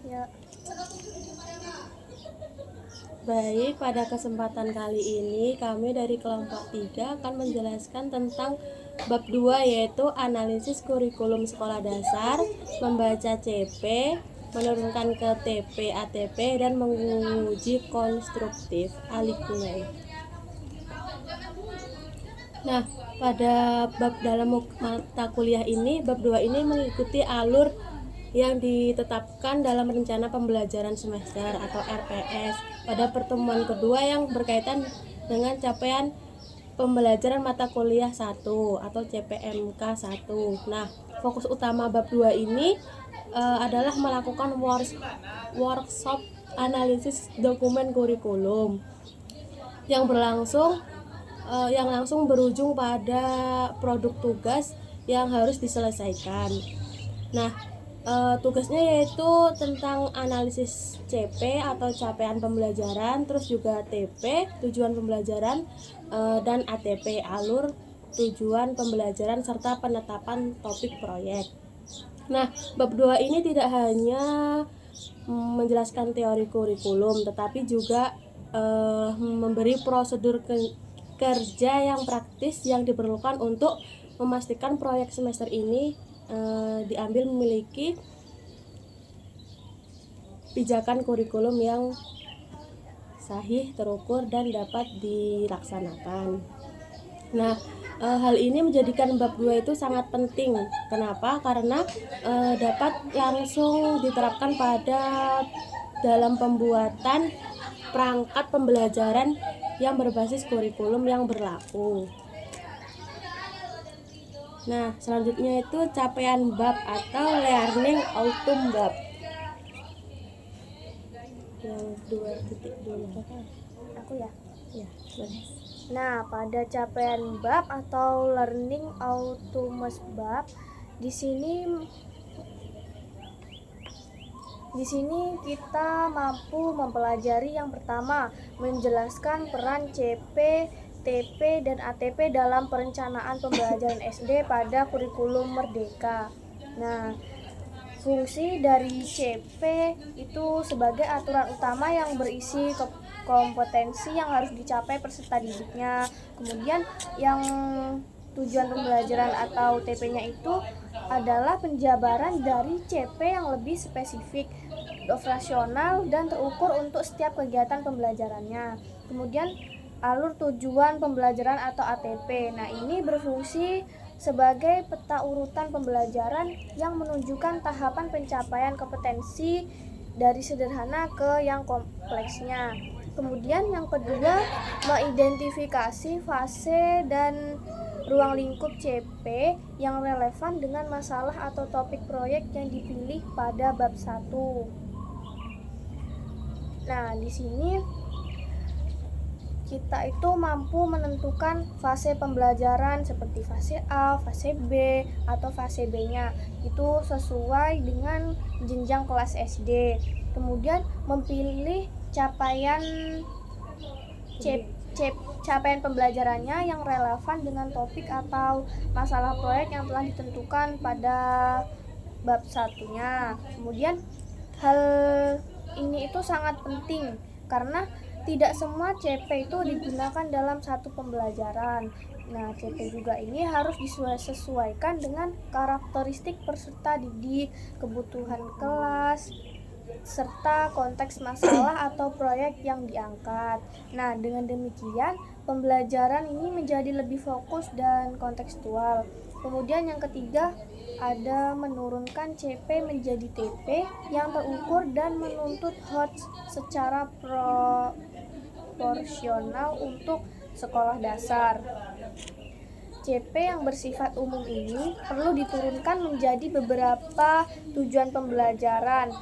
Ya. Baik, pada kesempatan kali ini kami dari kelompok 3 akan menjelaskan tentang bab 2, yaitu analisis kurikulum sekolah dasar, membaca CP, menurunkan ke TP, ATP, dan menguji konstruktif alikulen. Nah, pada bab dalam mata kuliah ini, bab 2 ini mengikuti alur yang ditetapkan dalam rencana pembelajaran semester atau RPS pada pertemuan kedua yang berkaitan dengan capaian pembelajaran mata kuliah 1 atau CPMK 1. Nah, fokus utama bab 2 ini adalah melakukan workshop analisis dokumen kurikulum yang langsung berujung pada produk tugas yang harus diselesaikan. Nah, tugasnya yaitu tentang analisis CP atau capaian pembelajaran, terus juga TP tujuan pembelajaran, dan ATP alur tujuan pembelajaran serta penetapan topik proyek. Nah, bab 2 ini tidak hanya menjelaskan teori kurikulum, tetapi juga memberi prosedur kerja yang praktis yang diperlukan untuk memastikan proyek semester ini diambil memiliki pijakan kurikulum yang sahih, terukur, dan dapat dilaksanakan. Nah, hal ini menjadikan bab 2 itu sangat penting. Kenapa? Karena dapat langsung diterapkan dalam pembuatan perangkat pembelajaran yang berbasis kurikulum yang berlaku. Nah, selanjutnya itu capaian bab atau learning outcome bab. Yang 2.2 Aku ya. ya, boleh. Nah, pada capaian bab atau learning outcomes bab, di sini kita mampu mempelajari yang pertama, menjelaskan peran CP, TP, dan ATP dalam perencanaan pembelajaran SD pada kurikulum Merdeka. Nah, fungsi dari CP itu sebagai aturan utama yang berisi kompetensi yang harus dicapai peserta didiknya. Kemudian yang tujuan pembelajaran atau TP-nya itu adalah penjabaran dari CP yang lebih spesifik, operasional, dan terukur untuk setiap kegiatan pembelajarannya. Kemudian alur tujuan pembelajaran atau ATP. Nah, ini berfungsi sebagai peta urutan pembelajaran yang menunjukkan tahapan pencapaian kompetensi dari sederhana ke yang kompleksnya. Kemudian yang kedua, mengidentifikasi fase dan ruang lingkup CP yang relevan dengan masalah atau topik proyek yang dipilih pada bab 1. Nah, di sini kita itu mampu menentukan fase pembelajaran seperti fase A, fase B, atau fase B-nya. Itu sesuai dengan jenjang kelas SD. Kemudian memilih capaian capaian pembelajarannya yang relevan dengan topik atau masalah proyek yang telah ditentukan pada bab satunya. Kemudian hal ini itu sangat penting karena tidak semua CP itu digunakan dalam satu pembelajaran. Nah, CP juga ini harus disesuaikan dengan karakteristik peserta didik, kebutuhan kelas, serta konteks masalah atau proyek yang diangkat. Nah, dengan demikian pembelajaran ini menjadi lebih fokus dan kontekstual. Kemudian yang ketiga, ada menurunkan CP menjadi TP yang terukur dan menuntut HOTS secara proporsional untuk sekolah dasar. CP yang bersifat umum ini perlu diturunkan menjadi beberapa tujuan pembelajaran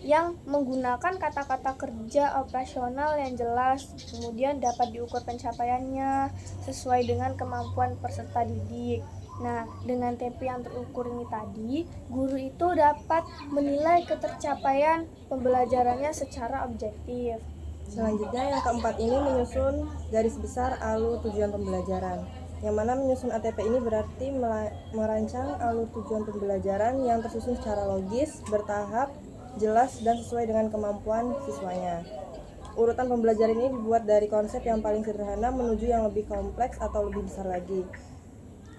yang menggunakan kata-kata kerja operasional yang jelas, kemudian dapat diukur pencapaiannya sesuai dengan kemampuan peserta didik. Nah, dengan TP yang terukur ini tadi, guru itu dapat menilai ketercapaian pembelajarannya secara objektif. Selanjutnya yang keempat ini menyusun garis besar alur tujuan pembelajaran. Yang mana menyusun ATP ini berarti merancang alur tujuan pembelajaran yang tersusun secara logis, bertahap, jelas, dan sesuai dengan kemampuan siswanya. Urutan pembelajaran ini dibuat dari konsep yang paling sederhana menuju yang lebih kompleks atau lebih besar lagi,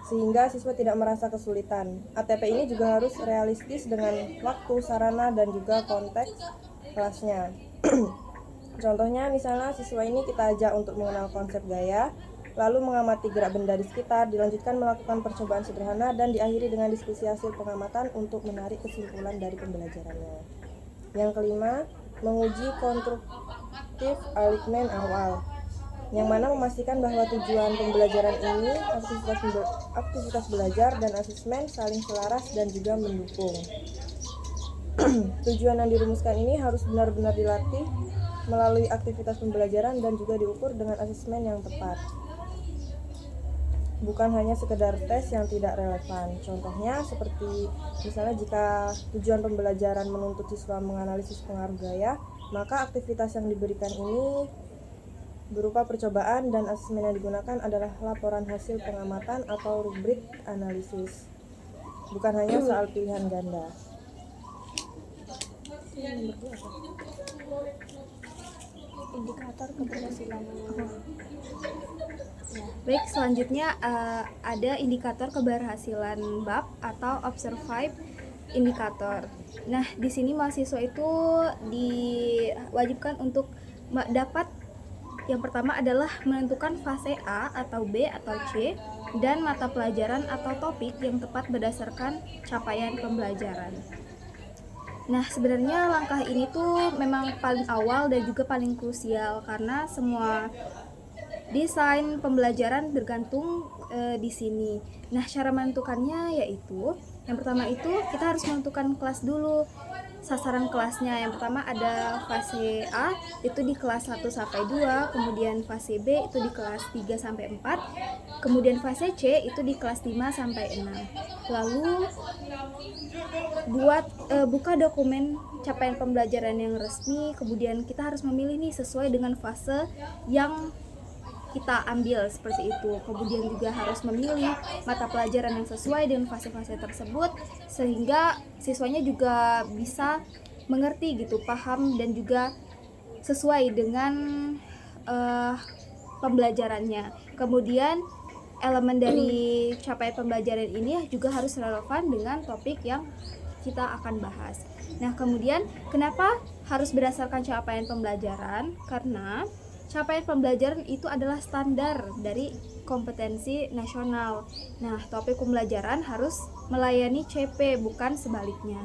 sehingga siswa tidak merasa kesulitan. ATP ini juga harus realistis dengan waktu, sarana, dan juga konteks kelasnya. Contohnya misalnya siswa ini kita ajak untuk mengenal konsep gaya, lalu mengamati gerak benda di sekitar, dilanjutkan melakukan percobaan sederhana, dan diakhiri dengan diskusi hasil pengamatan untuk menarik kesimpulan dari pembelajarannya. Yang kelima, menguji konstruktif alitmen awal, yang mana memastikan bahwa tujuan pembelajaran ini, aktivitas belajar dan asesmen saling selaras dan juga mendukung. Tujuan yang dirumuskan ini harus benar-benar dilatih melalui aktivitas pembelajaran dan juga diukur dengan asesmen yang tepat. Bukan hanya sekedar tes yang tidak relevan. Contohnya seperti misalnya jika tujuan pembelajaran menuntut siswa menganalisis pengaruh gaya, maka aktivitas yang diberikan ini berupa percobaan dan asesmen yang digunakan adalah laporan hasil pengamatan atau rubrik analisis. Bukan hanya soal pilihan ganda. Indikator keberhasilan. Baik, selanjutnya ada indikator keberhasilan bab atau observed indikator. Nah, di sini mahasiswa itu diwajibkan untuk dapat, yang pertama adalah menentukan fase A atau B atau C dan mata pelajaran atau topik yang tepat berdasarkan capaian pembelajaran. Nah, sebenarnya langkah ini tuh memang paling awal dan juga paling krusial karena semua desain pembelajaran tergantung di sini. Nah, cara menentukannya yaitu yang pertama itu kita harus menentukan kelas dulu. Sasaran kelasnya yang pertama ada fase A itu di kelas 1 sampai 2, kemudian fase B itu di kelas 3 sampai 4, kemudian fase C itu di kelas 5 sampai 6. Lalu buka dokumen capaian pembelajaran yang resmi, kemudian kita harus memilih nih sesuai dengan fase yang kita ambil seperti itu. Kemudian juga harus memilih mata pelajaran yang sesuai dengan fase-fase tersebut sehingga siswanya juga bisa mengerti gitu, paham dan juga sesuai dengan pembelajarannya. Kemudian elemen dari capaian pembelajaran ini juga harus relevan dengan topik yang kita akan bahas. Nah, kemudian kenapa harus berdasarkan capaian pembelajaran? Karena capaian pembelajaran itu adalah standar dari kompetensi nasional. Nah, topik pembelajaran harus melayani CP, bukan sebaliknya.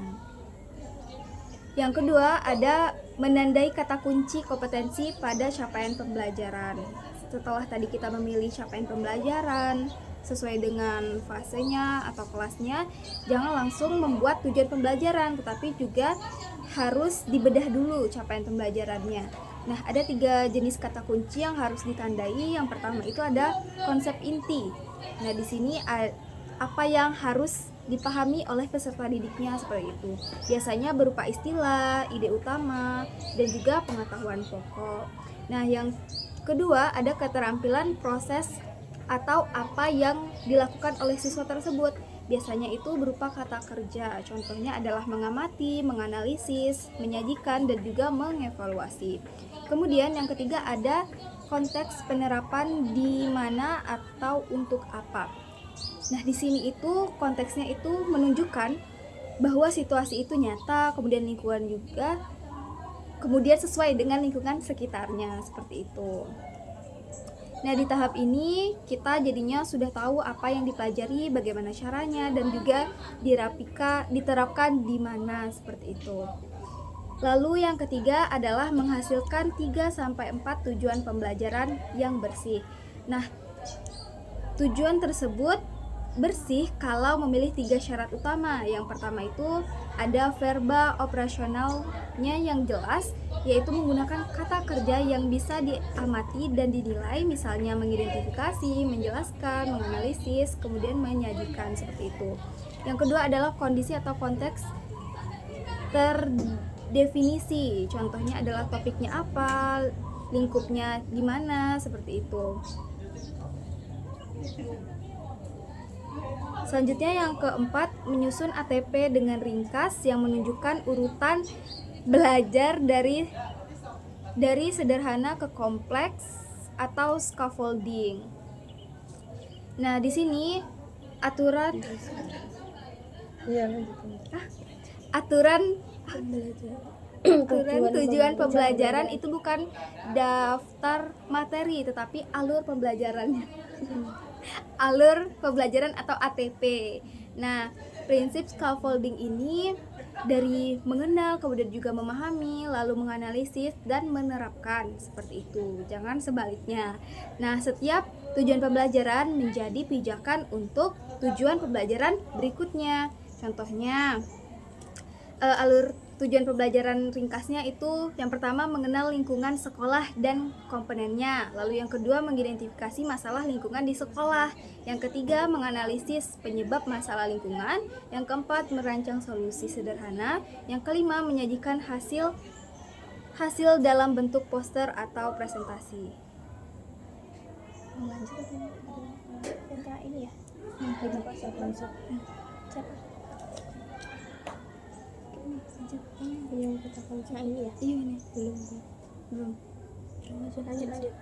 Yang kedua, ada menandai kata kunci kompetensi pada capaian pembelajaran. Setelah tadi kita memilih capaian pembelajaran sesuai dengan fasenya atau kelasnya, jangan langsung membuat tujuan pembelajaran, tetapi juga harus dibedah dulu capaian pembelajarannya. Nah, ada 3 jenis kata kunci yang harus ditandai. Yang pertama itu ada konsep inti. Nah, di sini apa yang harus dipahami oleh peserta didiknya seperti itu. Biasanya berupa istilah, ide utama, dan juga pengetahuan pokok. Nah, yang kedua ada keterampilan proses atau apa yang dilakukan oleh siswa tersebut. Biasanya itu berupa kata kerja. Contohnya adalah mengamati, menganalisis, menyajikan, dan juga mengevaluasi. Kemudian yang ketiga ada konteks penerapan di mana atau untuk apa. Nah, di sini itu konteksnya itu menunjukkan bahwa situasi itu nyata, kemudian lingkungan juga, kemudian sesuai dengan lingkungan sekitarnya seperti itu. Nah, di tahap ini kita jadinya sudah tahu apa yang dipelajari, bagaimana caranya, dan juga diterapkan di mana seperti itu. Lalu yang ketiga adalah menghasilkan 3-4 tujuan pembelajaran yang bersih. Nah, tujuan tersebut bersih kalau memilih 3 syarat utama. Yang pertama itu ada verba operasionalnya yang jelas, yaitu menggunakan kata kerja yang bisa diamati dan dinilai, misalnya mengidentifikasi, menjelaskan, menganalisis, kemudian menyajikan seperti itu. Yang kedua adalah kondisi atau konteks terdefinisi. Contohnya adalah topiknya apa, lingkupnya di mana, seperti itu. Selanjutnya yang keempat, menyusun ATP dengan ringkas yang menunjukkan urutan belajar dari sederhana ke kompleks atau scaffolding. Nah, di sini aturan tujuan pembelajaran itu bukan daftar materi tetapi alur pembelajarannya. Alur pembelajaran atau ATP. Nah, prinsip scaffolding ini dari mengenal, kemudian juga memahami, lalu menganalisis dan menerapkan, seperti itu. Jangan sebaliknya. Nah, setiap tujuan pembelajaran menjadi pijakan untuk tujuan pembelajaran berikutnya. Contohnya, alur tujuan pembelajaran ringkasnya itu yang pertama mengenal lingkungan sekolah dan komponennya, lalu yang kedua mengidentifikasi masalah lingkungan di sekolah, yang ketiga menganalisis penyebab masalah lingkungan, yang keempat merancang solusi sederhana, yang kelima menyajikan hasil dalam bentuk poster atau presentasi. Lanjut tentang ini ya. Siapa? Yang kita konsep ini ya? Iya, ini belum. Lanjut.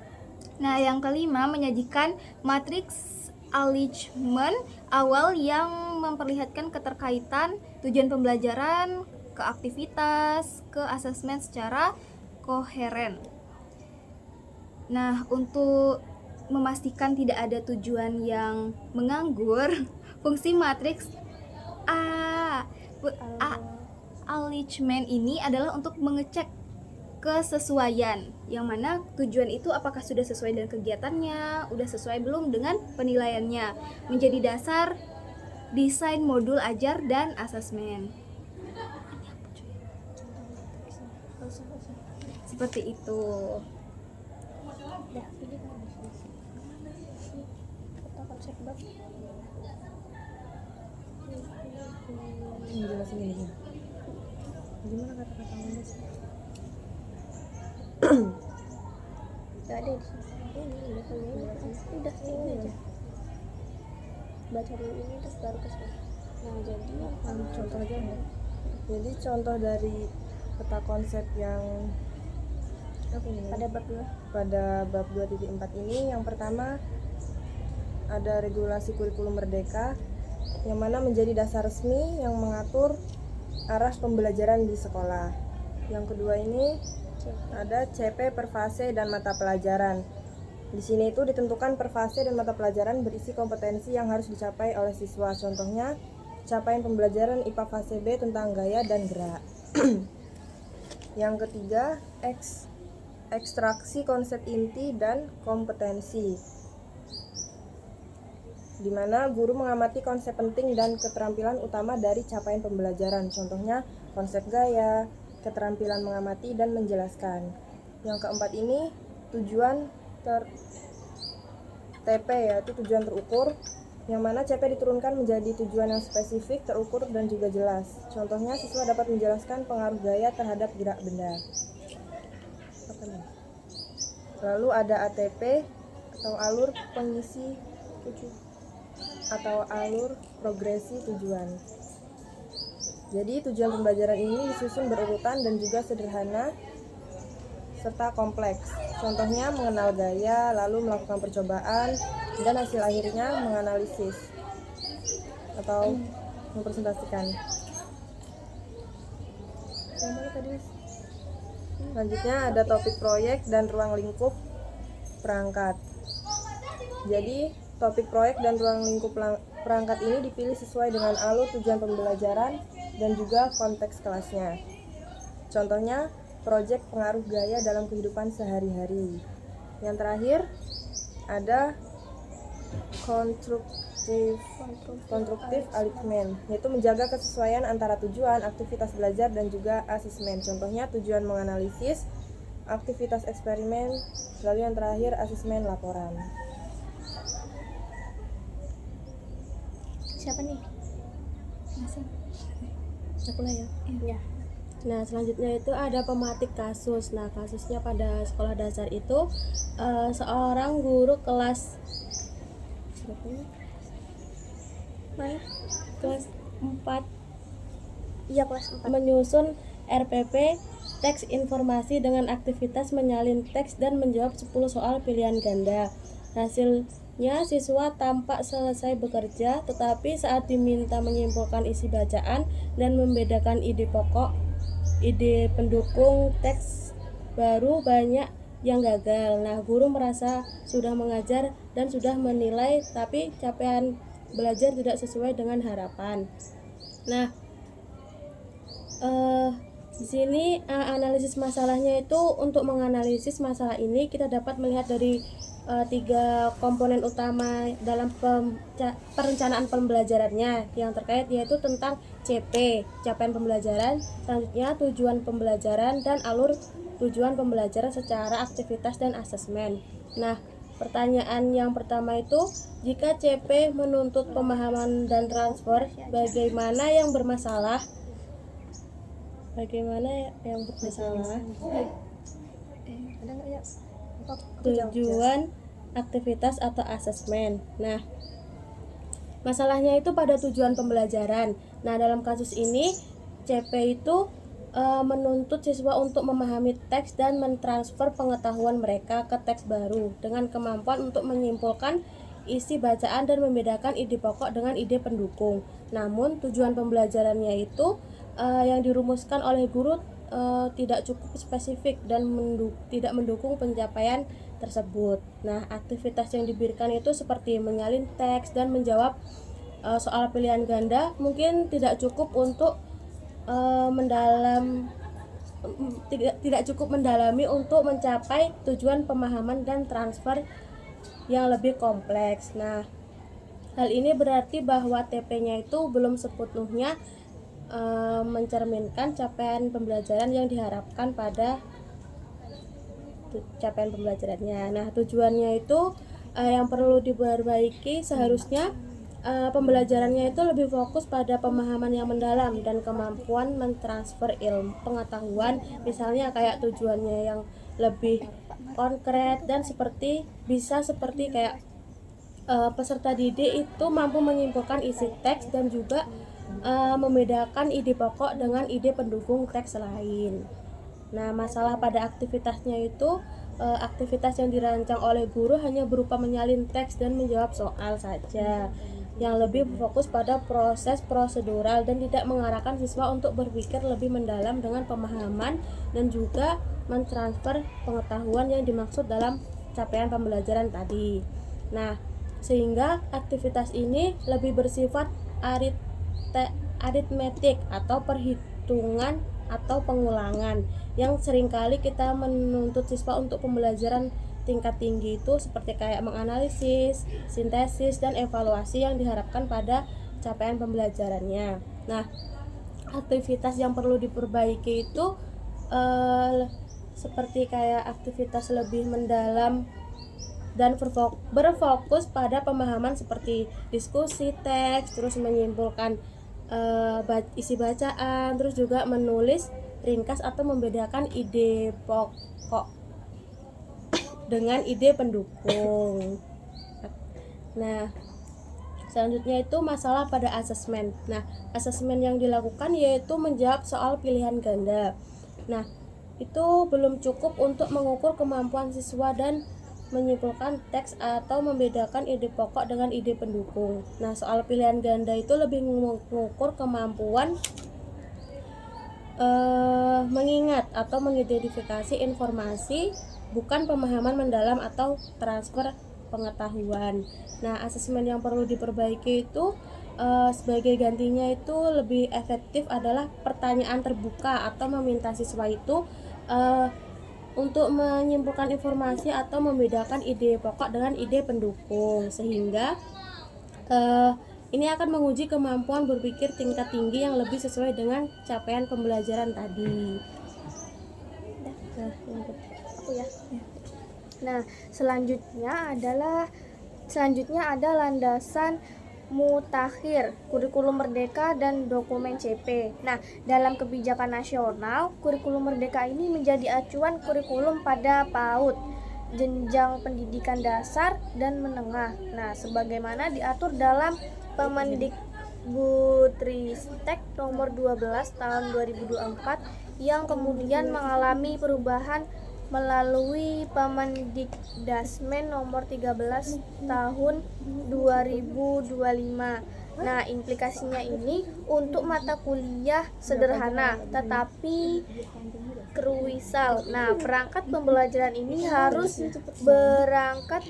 Nah, yang kelima menyajikan matriks alignment awal yang memperlihatkan keterkaitan tujuan pembelajaran ke aktivitas, ke asesmen secara koheren. Nah, untuk memastikan tidak ada tujuan yang menganggur, fungsi matriks alignment ini adalah untuk mengecek kesesuaian, yang mana tujuan itu apakah sudah sesuai dengan kegiatannya, udah sesuai belum dengan penilaiannya, menjadi dasar desain modul ajar dan asesmen. Seperti itu. Dah, ini kan kita konsep bab. Jelasin ini. Gimana kata-kata Anda sih? Gak ada di sini. Ini udah ini aja. Baca dulu ini terus baru ke sini. Nah, jadi Contoh aja nggak? Jadi contoh dari peta konsep yang pada bab 2. pada bab 2.4 ini, yang pertama ada regulasi kurikulum merdeka yang mana menjadi dasar resmi yang mengatur arah pembelajaran di sekolah. Yang kedua ini ada CP per fase dan mata pelajaran. Di sini itu ditentukan per fase dan mata pelajaran berisi kompetensi yang harus dicapai oleh siswa. Contohnya, capaian pembelajaran IPA fase B tentang gaya dan gerak. Yang ketiga, ekstraksi konsep inti dan kompetensi, di mana guru mengamati konsep penting dan keterampilan utama dari capaian pembelajaran. Contohnya, konsep gaya, keterampilan mengamati dan menjelaskan. Yang keempat ini, tujuan TP, yaitu tujuan terukur, yang mana CP diturunkan menjadi tujuan yang spesifik, terukur, dan juga jelas. Contohnya, siswa dapat menjelaskan pengaruh gaya terhadap gerak benda. Lalu ada ATP atau alur pengisi atau alur progresi tujuan. Jadi tujuan pembelajaran ini disusun berurutan dan juga sederhana serta kompleks. Contohnya mengenal gaya, lalu melakukan percobaan, dan hasil akhirnya menganalisis atau mempresentasikan. Selanjutnya ada topik proyek dan ruang lingkup perangkat. Jadi topik proyek dan ruang lingkup perangkat ini dipilih sesuai dengan alur tujuan pembelajaran dan juga konteks kelasnya. Contohnya, proyek pengaruh gaya dalam kehidupan sehari-hari. Yang terakhir, ada konstruktif alignment, yaitu menjaga kesesuaian antara tujuan, aktivitas belajar, dan juga asesmen. Contohnya, tujuan menganalisis, aktivitas eksperimen, lalu yang terakhir asesmen laporan. siapa nih? Aku lah ya. Iya. Nah, selanjutnya itu ada pematik kasus. Nah, kasusnya pada sekolah dasar itu seorang guru kelas berapa ya? Mana? Kelas 4 Iya, kelas 4. menyusun RPP teks informasi dengan aktivitas menyalin teks dan menjawab 10 soal pilihan ganda. Hasilnya siswa tampak selesai bekerja, tetapi saat diminta menyimpulkan isi bacaan dan membedakan ide pokok, ide pendukung teks baru banyak yang gagal. Nah, guru merasa sudah mengajar dan sudah menilai, tapi capaian belajar tidak sesuai dengan harapan. Nah, di sini analisis masalahnya itu, untuk menganalisis masalah ini kita dapat melihat dari 3 komponen utama dalam perencanaan pembelajarannya yang terkait, yaitu tentang CP, capaian pembelajaran, selanjutnya tujuan pembelajaran, dan alur tujuan pembelajaran secara aktivitas dan asesmen. Nah, pertanyaan yang pertama itu, jika CP menuntut pemahaman dan transfer, bagaimana yang bermasalah? Bagaimana yang bermasalah? Ada nggak ya? Tujuan, aktivitas atau asesmen. Nah, masalahnya itu pada tujuan pembelajaran. Nah, dalam kasus ini CP itu menuntut siswa untuk memahami teks dan mentransfer pengetahuan mereka ke teks baru dengan kemampuan untuk menyimpulkan isi bacaan dan membedakan ide pokok dengan ide pendukung. Namun tujuan pembelajarannya itu yang dirumuskan oleh guru tidak cukup spesifik dan tidak mendukung pencapaian tersebut. Nah, aktivitas yang diberikan itu seperti menyalin teks dan menjawab soal pilihan ganda mungkin tidak cukup untuk tidak cukup mendalami untuk mencapai tujuan pemahaman dan transfer yang lebih kompleks. Nah, hal ini berarti bahwa TP-nya itu belum sepenuhnya mencerminkan capaian pembelajaran yang diharapkan pada capaian pembelajarannya. Nah, tujuannya itu yang perlu diperbaiki, seharusnya pembelajarannya itu lebih fokus pada pemahaman yang mendalam dan kemampuan mentransfer ilmu pengetahuan, misalnya kayak tujuannya yang lebih konkret dan seperti kayak peserta didik itu mampu menyimpulkan isi teks dan juga membedakan ide pokok dengan ide pendukung teks lain. Nah, masalah pada aktivitasnya itu aktivitas yang dirancang oleh guru hanya berupa menyalin teks dan menjawab soal saja, yang lebih fokus pada proses prosedural dan tidak mengarahkan siswa untuk berpikir lebih mendalam dengan pemahaman dan juga mentransfer pengetahuan yang dimaksud dalam capaian pembelajaran tadi. Nah, sehingga aktivitas ini lebih bersifat aritmetik atau perhitungan atau pengulangan, yang seringkali kita menuntut siswa untuk pembelajaran tingkat tinggi itu seperti kayak menganalisis, sintesis, dan evaluasi yang diharapkan pada capaian pembelajarannya. Nah, aktivitas yang perlu diperbaiki itu seperti kayak aktivitas lebih mendalam dan berfokus pada pemahaman seperti diskusi teks, terus menyimpulkan isi bacaan, terus juga menulis ringkas atau membedakan ide pokok dengan ide pendukung. Nah, selanjutnya itu masalah pada asesmen. Nah, asesmen yang dilakukan yaitu menjawab soal pilihan ganda. Nah, itu belum cukup untuk mengukur kemampuan siswa dan menyimpulkan teks atau membedakan ide pokok dengan ide pendukung. Nah, soal pilihan ganda itu lebih mengukur kemampuan mengingat atau mengidentifikasi informasi, bukan pemahaman mendalam atau transfer pengetahuan. Nah, asesmen yang perlu diperbaiki itu sebagai gantinya itu lebih efektif adalah pertanyaan terbuka atau meminta siswa itu untuk menyimpulkan informasi atau membedakan ide pokok dengan ide pendukung, sehingga ini akan menguji kemampuan berpikir tingkat tinggi yang lebih sesuai dengan capaian pembelajaran tadi. Nah, selanjutnya ada landasan mutakhir, kurikulum merdeka dan dokumen CP. Nah, dalam kebijakan nasional, kurikulum merdeka ini menjadi acuan kurikulum pada PAUD. jenjang pendidikan dasar dan menengah. Nah, sebagaimana diatur dalam Permendikbudristek nomor 12 tahun 2024 yang kemudian mengalami perubahan melalui Permendikdasmen nomor 13 tahun 2025. Nah, implikasinya ini untuk mata kuliah sederhana tetapi krusial. Nah, perangkat pembelajaran ini harus berangkat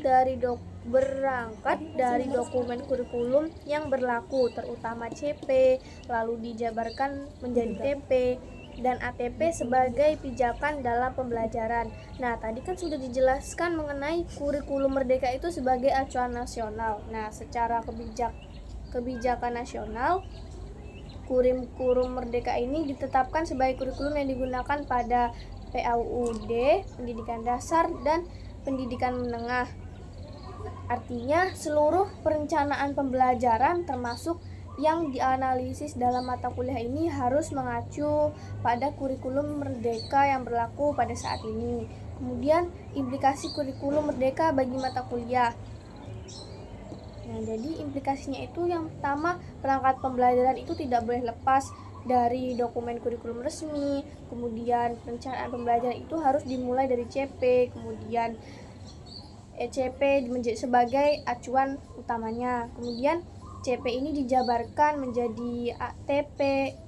dari dokumen kurikulum yang berlaku, terutama CP, lalu dijabarkan menjadi TP dan ATP sebagai pijakan dalam pembelajaran. Nah, tadi kan sudah dijelaskan mengenai kurikulum merdeka itu sebagai acuan nasional. Nah, secara kebijakan nasional, kurikulum merdeka ini ditetapkan sebagai kurikulum yang digunakan pada PAUD, pendidikan dasar dan pendidikan menengah. Artinya seluruh perencanaan pembelajaran termasuk yang dianalisis dalam mata kuliah ini harus mengacu pada kurikulum merdeka yang berlaku pada saat ini. Kemudian implikasi kurikulum merdeka bagi mata kuliah. Nah, jadi implikasinya itu yang pertama, perangkat pembelajaran itu tidak boleh lepas dari dokumen kurikulum resmi. Kemudian perencanaan pembelajaran itu harus dimulai dari CP, kemudian ECP sebagai acuan utamanya. Kemudian CP ini dijabarkan menjadi ATP,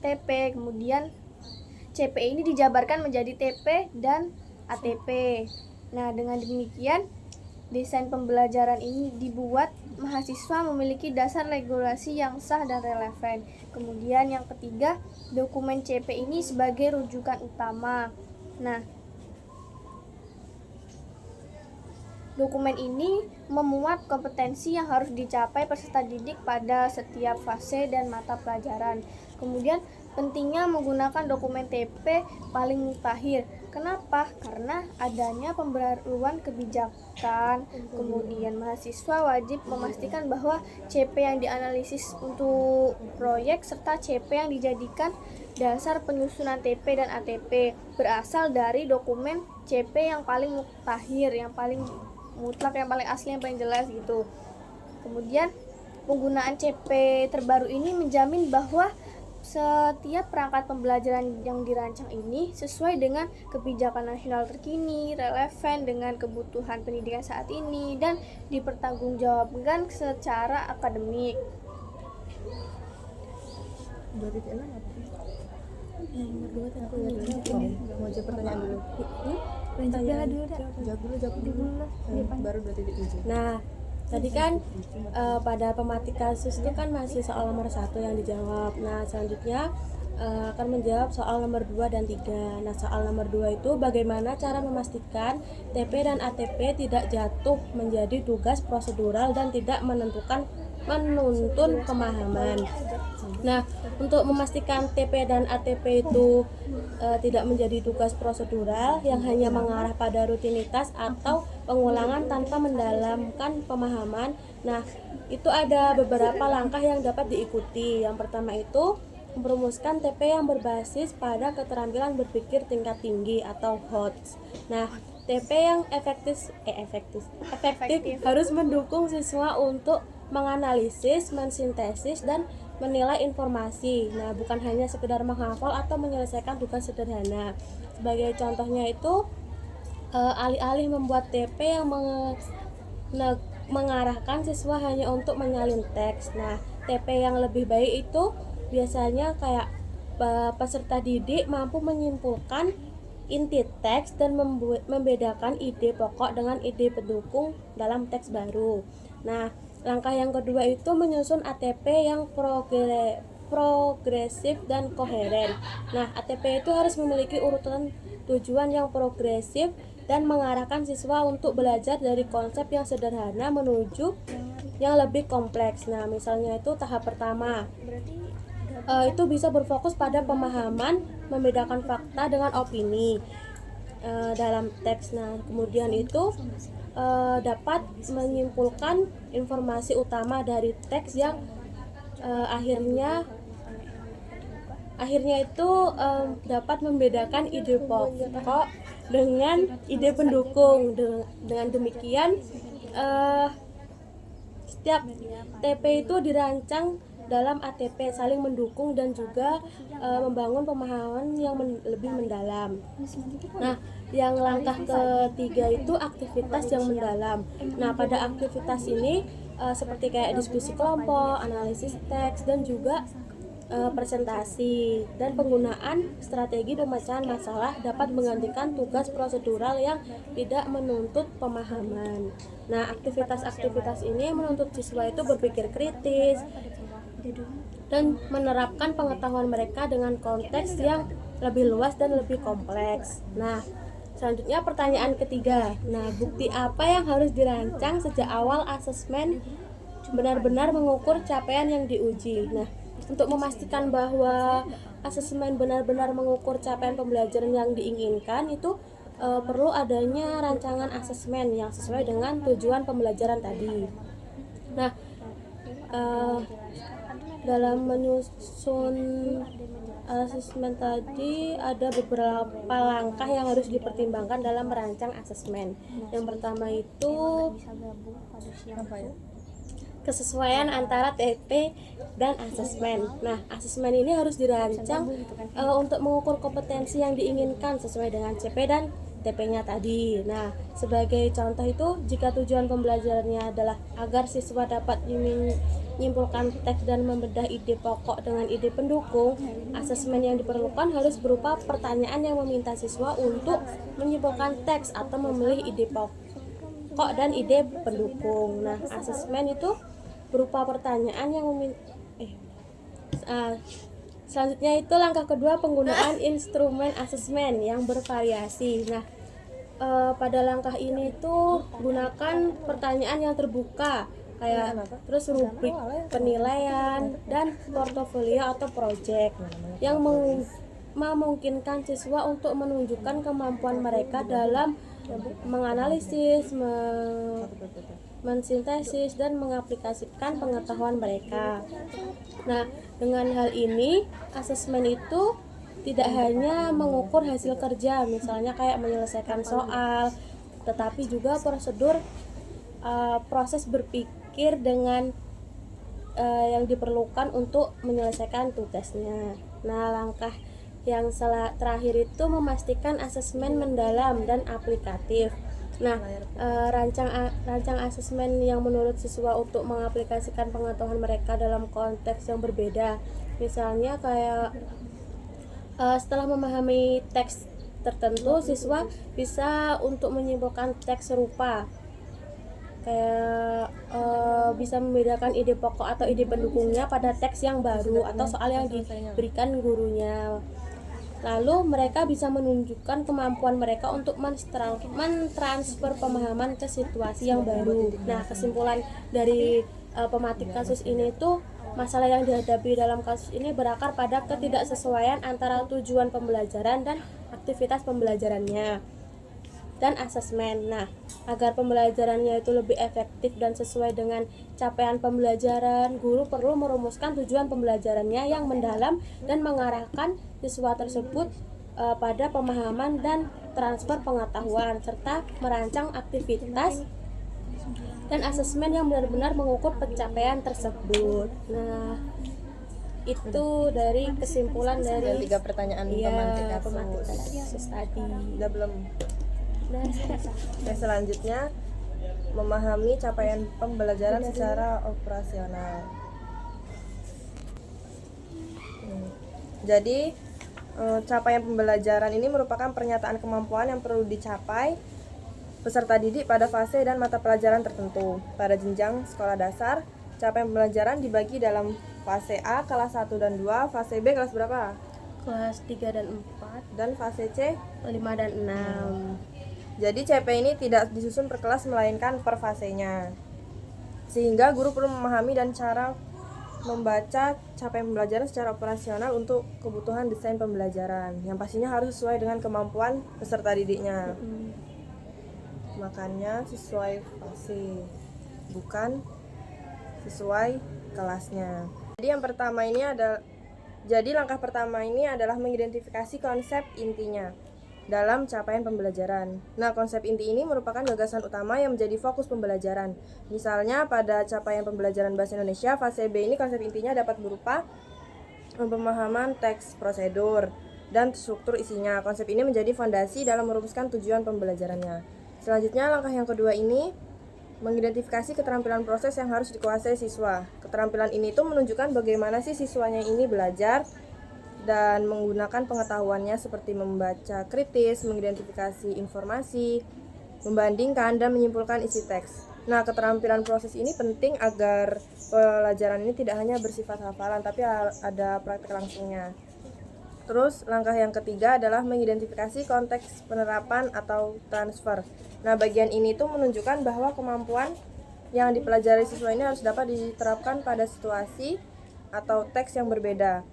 TP, kemudian CP ini dijabarkan menjadi TP dan ATP. Nah, dengan demikian desain pembelajaran ini dibuat mahasiswa memiliki dasar regulasi yang sah dan relevan. Kemudian yang ketiga, dokumen CP ini sebagai rujukan utama. Nah, dokumen ini memuat kompetensi yang harus dicapai peserta didik pada setiap fase dan mata pelajaran. Kemudian pentingnya menggunakan dokumen TP paling mutakhir. Kenapa? Karena adanya pembaruan kebijakan. Kemudian mahasiswa wajib memastikan bahwa CP yang dianalisis untuk proyek serta CP yang dijadikan dasar penyusunan TP dan ATP berasal dari dokumen CP yang paling mutakhir, yang paling mutlak, yang paling asli, yang paling jelas gitu. Kemudian penggunaan CP terbaru ini menjamin bahwa setiap perangkat pembelajaran yang dirancang ini sesuai dengan kebijakan nasional terkini, relevan dengan kebutuhan pendidikan saat ini, dan dipertanggungjawabkan secara akademik. 2.6 apa? Nomor 2 tadi aku mau jawab pertanyaan dulu. Jawab dulu. Baru 2.7. Nah, tadi kan pada pematik kasus itu kan masih soal nomor 1 yang dijawab. Nah, selanjutnya akan menjawab soal nomor 2 dan 3. Nah, soal nomor 2 itu bagaimana cara memastikan TP dan ATP tidak jatuh menjadi tugas prosedural dan tidak menuntun pemahaman. Nah, untuk memastikan TP dan ATP itu tidak menjadi tugas prosedural yang hanya mengarah pada rutinitas atau pengulangan tanpa mendalamkan pemahaman. Nah, itu ada beberapa langkah yang dapat diikuti. Yang pertama itu merumuskan TP yang berbasis pada keterampilan berpikir tingkat tinggi atau HOTS. Nah, TP yang efektif harus mendukung siswa untuk menganalisis, mensintesis, dan menilai informasi. Nah, bukan hanya sekedar menghafal atau menyelesaikan tugas sederhana. Sebagai contohnya itu alih-alih membuat TP yang mengarahkan siswa hanya untuk menyalin teks. Nah, TP yang lebih baik itu biasanya kayak peserta didik mampu menyimpulkan inti teks dan membedakan ide pokok dengan ide pendukung dalam teks baru. Nah, langkah yang kedua itu menyusun ATP yang progresif dan koheren. Nah, ATP itu harus memiliki urutan tujuan yang progresif dan mengarahkan siswa untuk belajar dari konsep yang sederhana menuju yang lebih kompleks. Nah, misalnya itu tahap pertama. Itu bisa berfokus pada pemahaman, membedakan fakta dengan opini dalam teks. Nah, kemudian itu dapat menyimpulkan informasi utama dari teks yang akhirnya itu dapat membedakan ide pokok dengan ide pendukung. Dengan demikian setiap TP itu dirancang dalam ATP, saling mendukung dan juga membangun pemahaman yang lebih mendalam. Nah, yang langkah ketiga itu aktivitas yang mendalam. Nah, pada aktivitas ini seperti kayak diskusi kelompok, analisis teks, dan juga presentasi dan penggunaan strategi pemecahan masalah dapat menggantikan tugas prosedural yang tidak menuntut pemahaman. Nah, aktivitas-aktivitas ini menuntut siswa itu berpikir kritis dan menerapkan pengetahuan mereka dengan konteks yang lebih luas dan lebih kompleks. Nah, selanjutnya pertanyaan ketiga. Nah, bukti apa yang harus dirancang sejak awal asesmen benar-benar mengukur capaian yang diuji? Nah, untuk memastikan bahwa asesmen benar-benar mengukur capaian pembelajaran yang diinginkan itu perlu adanya rancangan asesmen yang sesuai dengan tujuan pembelajaran tadi. Nah, dalam menyusun asesmen tadi ada beberapa langkah yang harus dipertimbangkan dalam merancang asesmen. Yang pertama itu kesesuaian antara TP dan asesmen. Nah, asesmen ini harus dirancang untuk mengukur kompetensi yang diinginkan sesuai dengan CP dan TP-nya tadi. Nah, sebagai contoh itu, jika tujuan pembelajarannya adalah agar siswa dapat menyimpulkan teks dan membedah ide pokok dengan ide pendukung, asesmen yang diperlukan harus berupa pertanyaan yang meminta siswa untuk menyimpulkan teks atau memilih ide pokok dan ide pendukung. Nah, asesmen itu berupa pertanyaan yang selanjutnya itu langkah kedua, penggunaan instrumen asesmen yang bervariasi. Nah, pada langkah ini tuh gunakan pertanyaan yang terbuka kayak terus rubrik penilaian dan portofolio atau project yang memungkinkan siswa untuk menunjukkan kemampuan mereka dalam menganalisis, mensintesis dan mengaplikasikan pengetahuan mereka. Nah, dengan hal ini asesmen itu tidak hanya mengukur hasil kerja, misalnya kayak menyelesaikan soal, tetapi juga proses berpikir dengan yang diperlukan untuk menyelesaikan tugasnya. Nah, langkah yang terakhir itu memastikan asesmen mendalam dan aplikatif. Nah, rancang asesmen yang menurut siswa untuk mengaplikasikan pengetahuan mereka dalam konteks yang berbeda. Misalnya kayak setelah memahami teks tertentu, siswa bisa untuk menyimpulkan teks serupa. Kayak bisa membedakan ide pokok atau ide pendukungnya pada teks yang baru atau soal yang diberikan gurunya. Lalu mereka bisa menunjukkan kemampuan mereka untuk mentransfer pemahaman ke situasi yang baru. Nah, kesimpulan dari pematik kasus ini tuh, masalah yang dihadapi dalam kasus ini berakar pada ketidaksesuaian antara tujuan pembelajaran dan aktivitas pembelajarannya dan asesmen. Nah, agar pembelajarannya itu lebih efektif dan sesuai dengan capaian pembelajaran, guru perlu merumuskan tujuan pembelajarannya yang mendalam dan mengarahkan siswa tersebut pada pemahaman dan transfer pengetahuan, serta merancang aktivitas dan asesmen yang benar-benar mengukur pencapaian tersebut. Nah, itu dari kesimpulan dari 3 pertanyaan pemantik kasus tadi. Udah belum? Selanjutnya, memahami capaian pembelajaran secara operasional. Jadi, capaian pembelajaran ini merupakan pernyataan kemampuan yang perlu dicapai peserta didik pada fase dan mata pelajaran tertentu. Pada jenjang sekolah dasar, capaian pembelajaran dibagi dalam fase A kelas 1 dan 2, fase B kelas berapa? Kelas 3 dan 4, dan fase C 5 dan 6. Jadi CP ini tidak disusun per kelas melainkan per fasenya. Sehingga guru perlu memahami dan cara membaca capaian pembelajaran secara operasional untuk kebutuhan desain pembelajaran yang pastinya harus sesuai dengan kemampuan peserta didiknya. Makanya sesuai fase, bukan sesuai kelasnya. Jadi langkah pertama ini adalah mengidentifikasi konsep intinya. dalam capaian pembelajaran. Nah, konsep inti ini merupakan gagasan utama yang menjadi fokus pembelajaran. Misalnya pada capaian pembelajaran Bahasa Indonesia, fase B ini konsep intinya dapat berupa pemahaman teks prosedur dan struktur isinya. Konsep ini menjadi fondasi dalam merumuskan tujuan pembelajarannya. Selanjutnya, langkah yang kedua ini mengidentifikasi keterampilan proses yang harus dikuasai siswa. Keterampilan ini tuh menunjukkan bagaimana sih siswanya ini belajar dan menggunakan pengetahuannya seperti membaca kritis, mengidentifikasi informasi, membandingkan, dan menyimpulkan isi teks. Nah, keterampilan proses ini penting agar pelajaran ini tidak hanya bersifat hafalan, tapi ada praktek langsungnya. Terus, langkah yang ketiga adalah mengidentifikasi konteks penerapan atau transfer. Nah, bagian ini tuh menunjukkan bahwa kemampuan yang dipelajari siswa ini harus dapat diterapkan pada situasi atau teks yang berbeda.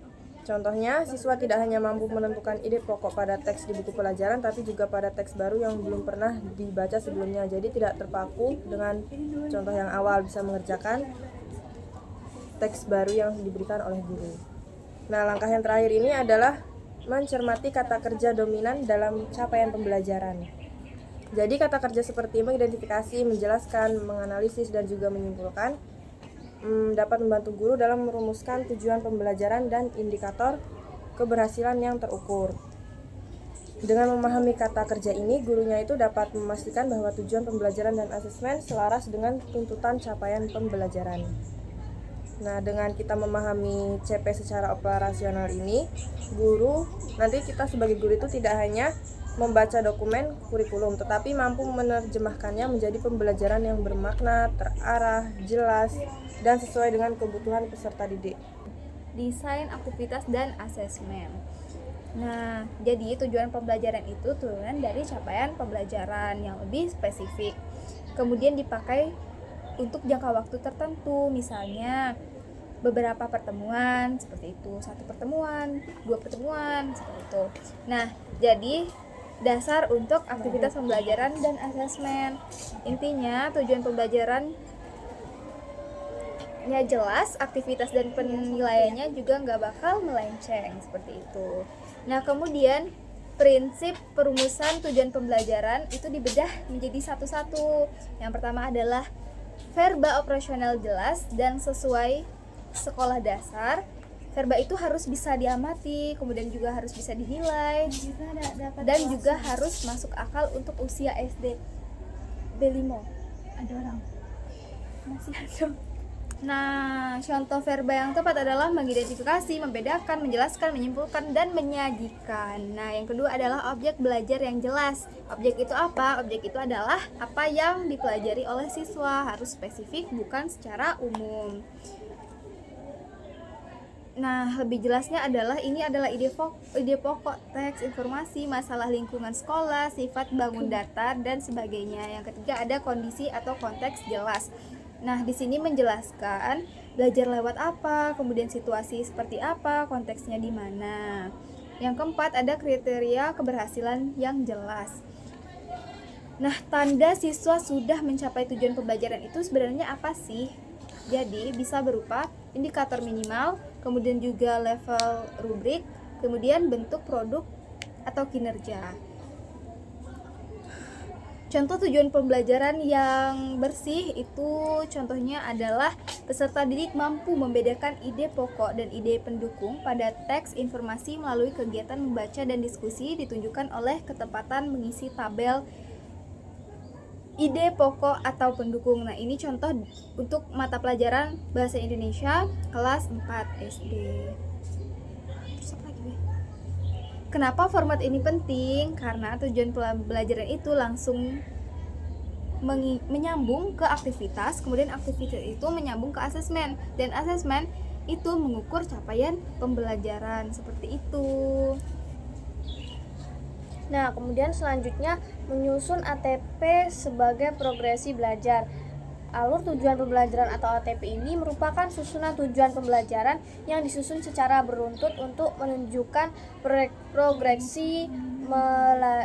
Contohnya, siswa tidak hanya mampu menentukan ide pokok pada teks di buku pelajaran, tapi juga pada teks baru yang belum pernah dibaca sebelumnya. Jadi tidak terpaku dengan contoh yang awal, bisa mengerjakan teks baru yang diberikan oleh guru. Nah, langkah yang terakhir ini adalah mencermati kata kerja dominan dalam capaian pembelajaran. Jadi kata kerja seperti mengidentifikasi, menjelaskan, menganalisis, dan juga menyimpulkan dapat membantu guru dalam merumuskan tujuan pembelajaran dan indikator keberhasilan yang terukur. Dengan memahami kata kerja ini, gurunya itu dapat memastikan bahwa tujuan pembelajaran dan asesmen selaras dengan tuntutan capaian pembelajaran. Nah, dengan kita memahami CP secara operasional ini, nanti kita sebagai guru itu tidak hanya membaca dokumen kurikulum, tetapi mampu menerjemahkannya menjadi pembelajaran yang bermakna, terarah, jelas, dan sesuai dengan kebutuhan peserta didik. Desain aktivitas dan asesmen. Nah, jadi tujuan pembelajaran itu turunan dari capaian pembelajaran yang lebih spesifik. Kemudian dipakai untuk jangka waktu tertentu, misalnya beberapa pertemuan seperti itu, 1 pertemuan, 2 pertemuan seperti itu. Nah, jadi dasar untuk aktivitas pembelajaran dan asesmen. Intinya tujuan pembelajarannya jelas, aktivitas dan penilaiannya juga nggak bakal melenceng seperti itu. Nah, kemudian prinsip perumusan tujuan pembelajaran itu dibedah menjadi satu-satu. Yang pertama adalah verba operasional jelas dan sesuai sekolah dasar. Verba itu harus bisa diamati, kemudian juga harus bisa dinilai, dan juga harus masuk akal untuk usia SD. B5 ada orang masih ada. Nah, contoh verba yang tepat adalah mengidentifikasi, membedakan, menjelaskan, menyimpulkan, dan menyajikan. Nah, yang kedua adalah objek belajar yang jelas. Objek itu apa? Objek itu adalah apa yang dipelajari oleh siswa, harus spesifik, bukan secara umum. Nah, lebih jelasnya adalah ini adalah ide pokok, teks, informasi, masalah lingkungan sekolah, sifat bangun data, dan sebagainya. Yang ketiga ada kondisi atau konteks jelas. Nah, di sini menjelaskan belajar lewat apa, kemudian situasi seperti apa, konteksnya di mana. Yang keempat ada kriteria keberhasilan yang jelas. Nah, tanda siswa sudah mencapai tujuan pembelajaran itu sebenarnya apa sih? Jadi, bisa berupa indikator minimal, kemudian juga level rubrik, kemudian bentuk produk atau kinerja. Contoh tujuan pembelajaran yang bersih itu contohnya adalah peserta didik mampu membedakan ide pokok dan ide pendukung pada teks informasi melalui kegiatan membaca dan diskusi, ditunjukkan oleh ketepatan mengisi tabel ide pokok atau pendukung. Nah, ini contoh untuk mata pelajaran Bahasa Indonesia kelas 4 SD. Terus apa lagi? Kenapa format ini penting? Karena tujuan pembelajaran itu langsung menyambung ke aktivitas, kemudian aktivitas itu menyambung ke asesmen, dan asesmen itu mengukur capaian pembelajaran, seperti itu. Nah, kemudian selanjutnya menyusun ATP sebagai progresi belajar. Alur tujuan pembelajaran atau ATP ini merupakan susunan tujuan pembelajaran yang disusun secara beruntut untuk menunjukkan progresi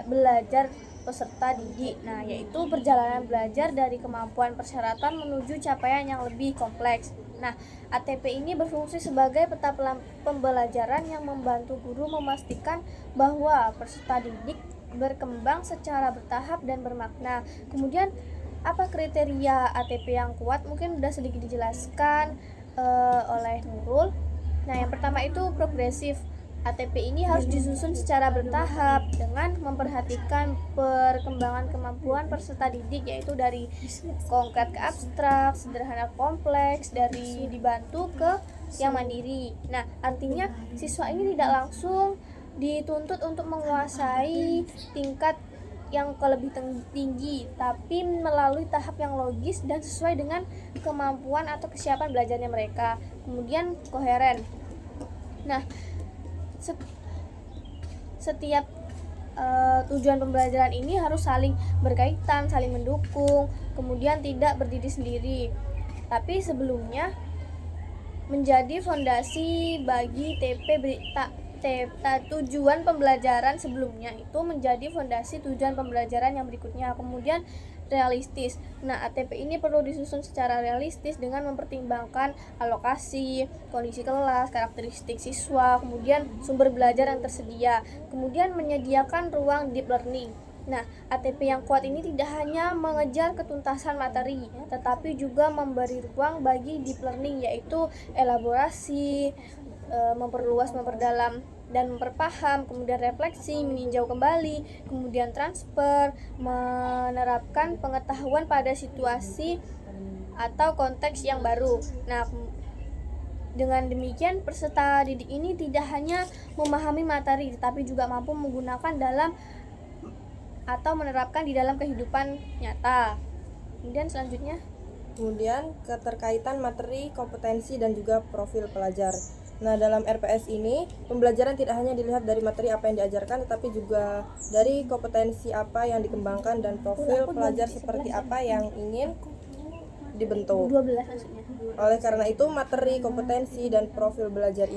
belajar peserta didik. Nah, yaitu perjalanan belajar dari kemampuan persyaratan menuju capaian yang lebih kompleks. Nah, ATP ini berfungsi sebagai peta pembelajaran yang membantu guru memastikan bahwa peserta didik berkembang secara bertahap dan bermakna. Kemudian apa kriteria ATP yang kuat? Mungkin sudah sedikit dijelaskan oleh Nurul. Nah, yang pertama itu progresif. ATP ini harus disusun secara bertahap dengan memperhatikan perkembangan kemampuan peserta didik, yaitu dari konkret ke abstrak, sederhana ke kompleks, dari dibantu ke yang mandiri. Nah, artinya siswa ini tidak langsung dituntut untuk menguasai tingkat yang lebih tinggi, tapi melalui tahap yang logis dan sesuai dengan kemampuan atau kesiapan belajarnya mereka. Kemudian koheren. Nah, setiap tujuan pembelajaran ini harus saling berkaitan, saling mendukung, kemudian tidak berdiri sendiri. Tapi sebelumnya menjadi fondasi bagi tujuan pembelajaran sebelumnya itu menjadi fondasi tujuan pembelajaran yang berikutnya. Kemudian realistis. Nah, ATP ini perlu disusun secara realistis dengan mempertimbangkan alokasi, kondisi kelas, karakteristik siswa, kemudian sumber belajar yang tersedia, kemudian menyediakan ruang deep learning. Nah, ATP yang kuat ini tidak hanya mengejar ketuntasan materi, tetapi juga memberi ruang bagi deep learning, yaitu elaborasi, memperluas, memperdalam, dan memperpaham, kemudian refleksi, meninjau kembali, kemudian transfer, menerapkan pengetahuan pada situasi atau konteks yang baru. Nah, dengan demikian peserta didik ini tidak hanya memahami materi, tetapi juga mampu menggunakan dalam atau menerapkan di dalam kehidupan nyata. Kemudian keterkaitan materi, kompetensi, dan juga profil pelajar. Nah, dalam RPS ini, pembelajaran tidak hanya dilihat dari materi apa yang diajarkan, tetapi juga dari kompetensi apa yang dikembangkan dan profil pelajar seperti apa yang ingin dibentuk. 12 maksudnya. Oleh karena itu, materi, kompetensi, dan profil belajar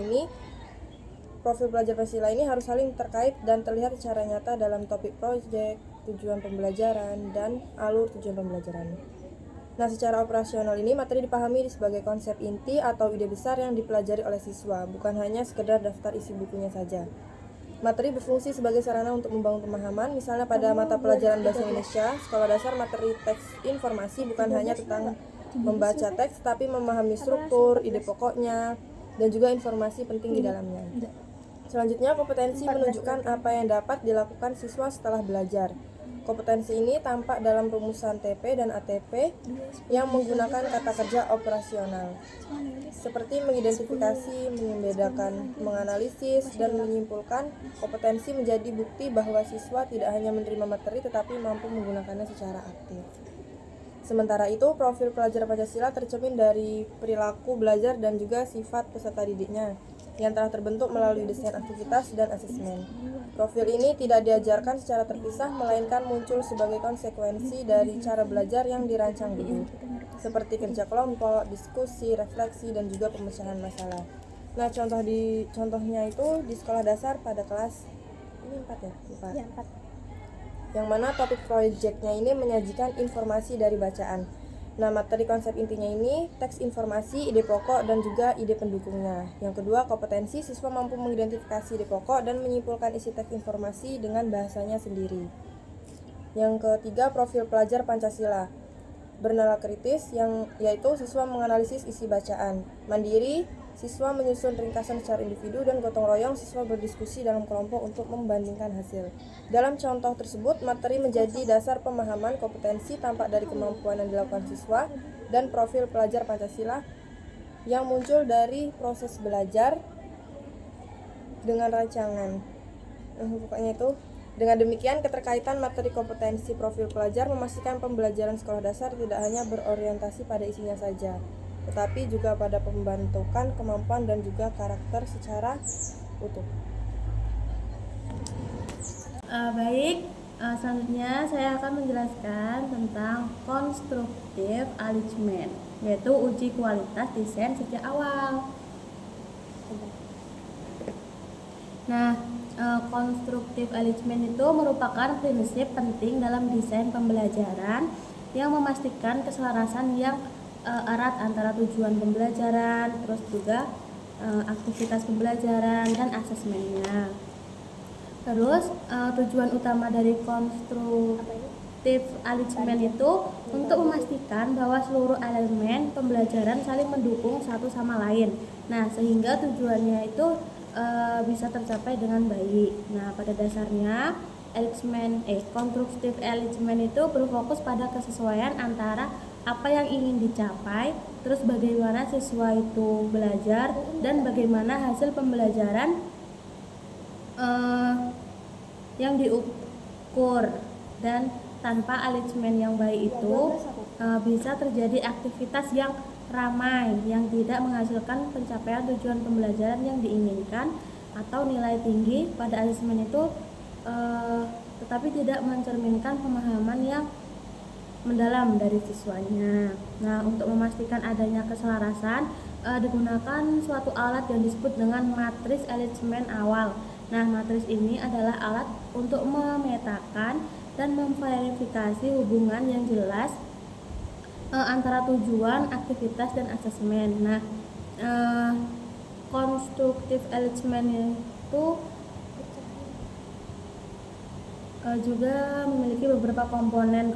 Pancasila ini harus saling terkait dan terlihat secara nyata dalam topik proyek, tujuan pembelajaran, dan alur tujuan pembelajaran. Nah, secara operasional ini materi dipahami sebagai konsep inti atau ide besar yang dipelajari oleh siswa, bukan hanya sekedar daftar isi bukunya saja. Materi berfungsi sebagai sarana untuk membangun pemahaman, misalnya pada mata pelajaran Bahasa Indonesia, sekolah dasar materi teks informasi bukan hanya tentang membaca teks, tapi memahami struktur, ide pokoknya, dan juga informasi penting di dalamnya. Selanjutnya, kompetensi menunjukkan apa yang dapat dilakukan siswa setelah belajar. Kompetensi ini tampak dalam rumusan TP dan ATP yang menggunakan kata kerja operasional, seperti mengidentifikasi, membedakan, menganalisis, dan menyimpulkan. Kompetensi menjadi bukti bahwa siswa tidak hanya menerima materi tetapi mampu menggunakannya secara aktif. Sementara itu, profil pelajar Pancasila tercermin dari perilaku belajar dan juga sifat peserta didiknya yang telah terbentuk melalui desain aktivitas dan asesmen. Profil ini tidak diajarkan secara terpisah, melainkan muncul sebagai konsekuensi dari cara belajar yang dirancang guru, seperti kerja kelompok, diskusi, refleksi, dan juga pemecahan masalah. Nah, contohnya itu di sekolah dasar pada kelas ini 4 ya? 4. Yang mana topik proyeknya ini menyajikan informasi dari bacaan. Nah, materi konsep intinya ini teks informasi, ide pokok, dan juga ide pendukungnya. Yang kedua, kompetensi, siswa mampu mengidentifikasi ide pokok dan menyimpulkan isi teks informasi dengan bahasanya sendiri. Yang ketiga, profil pelajar Pancasila, bernalar kritis, yaitu siswa menganalisis isi bacaan. Mandiri, siswa menyusun ringkasan secara individu, dan gotong royong, siswa berdiskusi dalam kelompok untuk membandingkan hasil. Dalam contoh tersebut, materi menjadi dasar pemahaman, kompetensi tampak dari kemampuan yang dilakukan siswa, dan profil pelajar Pancasila yang muncul dari proses belajar dengan rancangan. Dengan demikian, keterkaitan materi, kompetensi, profil pelajar memastikan pembelajaran sekolah dasar tidak hanya berorientasi pada isinya saja, tetapi juga pada pembentukan kemampuan dan juga karakter secara utuh. Selanjutnya saya akan menjelaskan tentang constructive alignment, yaitu uji kualitas desain sejak awal. Nah, constructive alignment itu merupakan prinsip penting dalam desain pembelajaran yang memastikan keselarasan yang erat antara tujuan pembelajaran, terus juga aktivitas pembelajaran dan asesmennya. Terus tujuan utama dari konstruktif alignment itu untuk memastikan bahwa seluruh elemen pembelajaran saling mendukung satu sama lain. Nah, sehingga tujuannya itu bisa tercapai dengan baik. Nah, pada dasarnya konstruktif alignment itu berfokus pada kesesuaian antara apa yang ingin dicapai, terus bagaimana siswa itu belajar, dan bagaimana hasil pembelajaran yang diukur. Dan tanpa alignment yang baik itu bisa terjadi aktivitas yang ramai yang tidak menghasilkan pencapaian tujuan pembelajaran yang diinginkan atau nilai tinggi pada asesmen itu tetapi tidak mencerminkan pemahaman yang mendalam dari siswanya. Nah, untuk memastikan adanya keselarasan digunakan suatu alat yang disebut dengan matris alignment awal. Nah, matris ini adalah alat untuk memetakan dan memverifikasi hubungan yang jelas antara tujuan, aktivitas, dan asesmen. Nah, konstruktif alignment itu juga memiliki beberapa komponen